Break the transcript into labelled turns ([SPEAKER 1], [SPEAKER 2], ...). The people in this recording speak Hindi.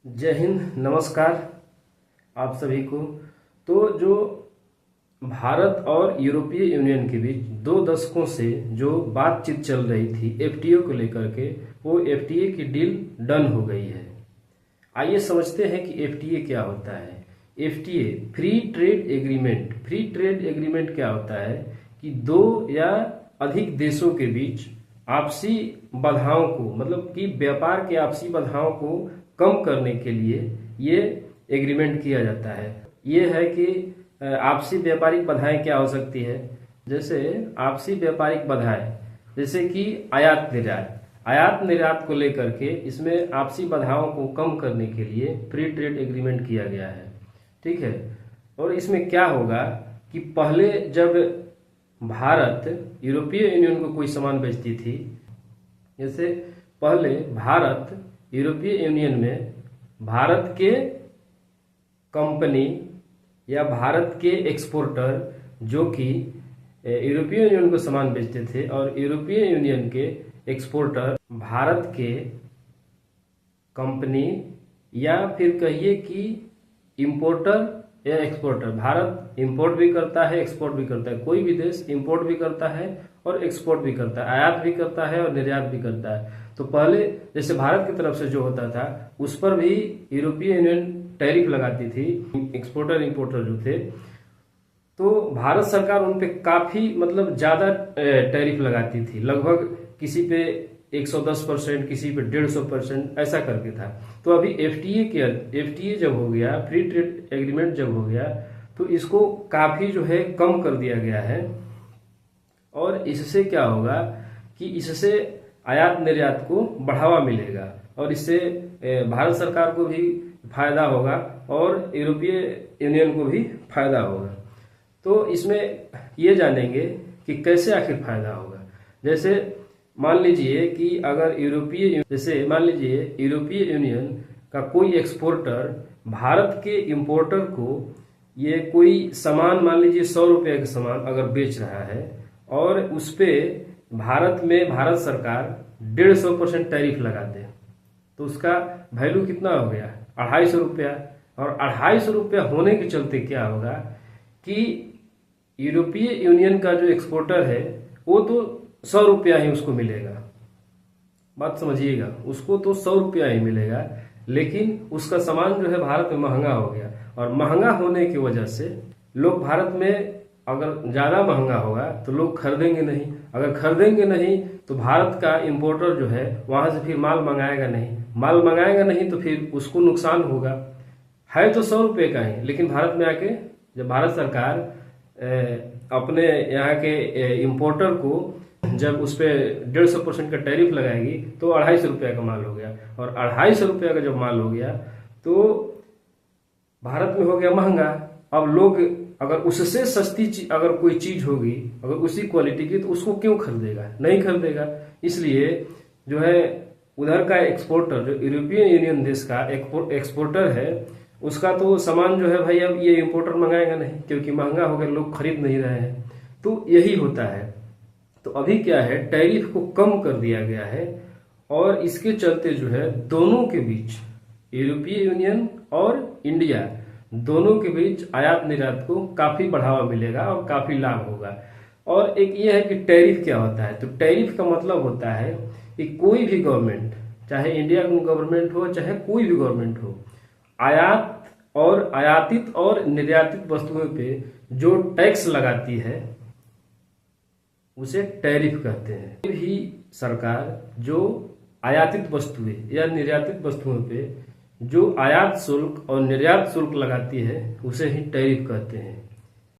[SPEAKER 1] जय हिंद, नमस्कार आप सभी को। तो जो भारत और यूरोपीय यूनियन के बीच 2 दशकों से जो बातचीत चल रही थी एफटीए को लेकर के, वो एफटीए की डील डन हो गई है। आइए समझते हैं कि एफटीए क्या होता है। FTA free trade agreement. Free trade agreement क्या होता है कि 2 या अधिक देशों के बीच आपसी बाधाओं को, मतलब कि व्यापार के आपसी बाधाओं को कम करने के लिए ये एग्रीमेंट किया जाता है। ये है कि आपसी व्यापारिक बाधाएं क्या हो सकती है, जैसे आपसी व्यापारिक बाधाएं जैसे कि आयात निर्यात को लेकर के इसमें आपसी बाधाओं को कम करने के लिए फ्री ट्रेड एग्रीमेंट किया गया है। ठीक है। और इसमें क्या होगा कि पहले जब भारत यूरोपीय यूनियन को कोई सामान बेचती थी, जैसे पहले भारत यूरोपीय यूनियन में भारत के कंपनी या भारत के एक्सपोर्टर जो कि यूरोपीय यूनियन को सामान बेचते थे, और यूरोपीय यूनियन के एक्सपोर्टर भारत के कंपनी या फिर कहिए कि इंपोर्टर या एक्सपोर्टर। भारत इंपोर्ट भी करता है, एक्सपोर्ट भी करता है। कोई भी देश इंपोर्ट भी करता है और एक्सपोर्ट भी करता है, आयात भी करता है और निर्यात भी करता है। तो पहले जैसे भारत की तरफ से जो होता था उस पर भी यूरोपीय यूनियन टैरिफ लगाती थी, एक्सपोर्टर इंपोर्टर जो थे। तो भारत सरकार उन पे काफी मतलब ज्यादा टैरिफ लगाती थी, लगभग किसी पे 110%, किसी पे 150% ऐसा करके था। तो अभी एफटीए जब हो गया, फ्री ट्रेड एग्रीमेंट जब हो गया, तो इसको काफी जो है कम कर दिया गया है। और इससे क्या होगा कि इससे आयात निर्यात को बढ़ावा मिलेगा और इससे भारत सरकार को भी फायदा होगा और यूरोपीय यूनियन को भी फायदा होगा। तो इसमें ये जानेंगे कि कैसे आखिर फायदा होगा। जैसे मान लीजिए कि अगर मान लीजिए यूरोपीय यूनियन का कोई एक्सपोर्टर भारत के इंपोर्टर को ये कोई सामान, मान लीजिए 100 रुपये का सामान अगर बेच रहा है और उस पे भारत सरकार 150% टैरिफ लगा दे, तो उसका वैल्यू कितना हो गया? 250 रुपया। और 250 रुपया होने के चलते क्या होगा कि यूरोपीय यूनियन का जो एक्सपोर्टर है वो तो 100 रुपया ही उसको मिलेगा। बात समझिएगा, उसको तो 100 रुपया ही मिलेगा, लेकिन उसका सामान जो है भारत में महंगा हो गया। और महंगा होने की वजह से लोग भारत में, अगर ज्यादा महंगा होगा तो लोग खरीदेंगे नहीं, अगर खरीदेंगे नहीं तो भारत का इंपोर्टर जो है वहां से फिर माल मंगाएगा नहीं, तो फिर उसको नुकसान होगा। है तो 100 रुपये का ही, लेकिन भारत में आके जब भारत सरकार अपने यहाँ के इंपोर्टर को जब उस पर 150% का टैरिफ लगाएगी तो 250 रुपया का माल हो गया। और 250 रुपया का जब माल हो गया तो भारत में हो गया महंगा। अब लोग अगर उससे सस्ती अगर कोई चीज होगी, अगर उसी क्वालिटी की, तो उसको क्यों खरीदेगा? नहीं खरीदेगा। इसलिए जो है उधर का एक्सपोर्टर, जो यूरोपीय यूनियन देश का एक्सपोर्टर है, उसका तो सामान जो है भाई अब ये इंपोर्टर मंगाएगा नहीं, क्योंकि महंगा हो गया, लोग खरीद नहीं रहे हैं। तो यही होता है। तो अभी क्या है, टैरिफ को कम कर दिया गया है और इसके चलते जो है दोनों के बीच, यूरोपीय यूनियन और इंडिया दोनों के बीच आयात निर्यात को काफी बढ़ावा मिलेगा और काफी लाभ होगा। और एक ये है कि टैरिफ क्या होता है। तो टैरिफ का मतलब होता है कि कोई भी गवर्नमेंट, चाहे इंडिया गवर्नमेंट हो चाहे कोई भी गवर्नमेंट हो, आयातित और निर्यातित वस्तुओं पे जो टैक्स लगाती है उसे टैरिफ कहते हैं। कोई भी सरकार जो आयातित वस्तुएं या निर्यातित वस्तुओं पे जो आयात शुल्क और निर्यात शुल्क लगाती है उसे ही टैरिफ कहते हैं।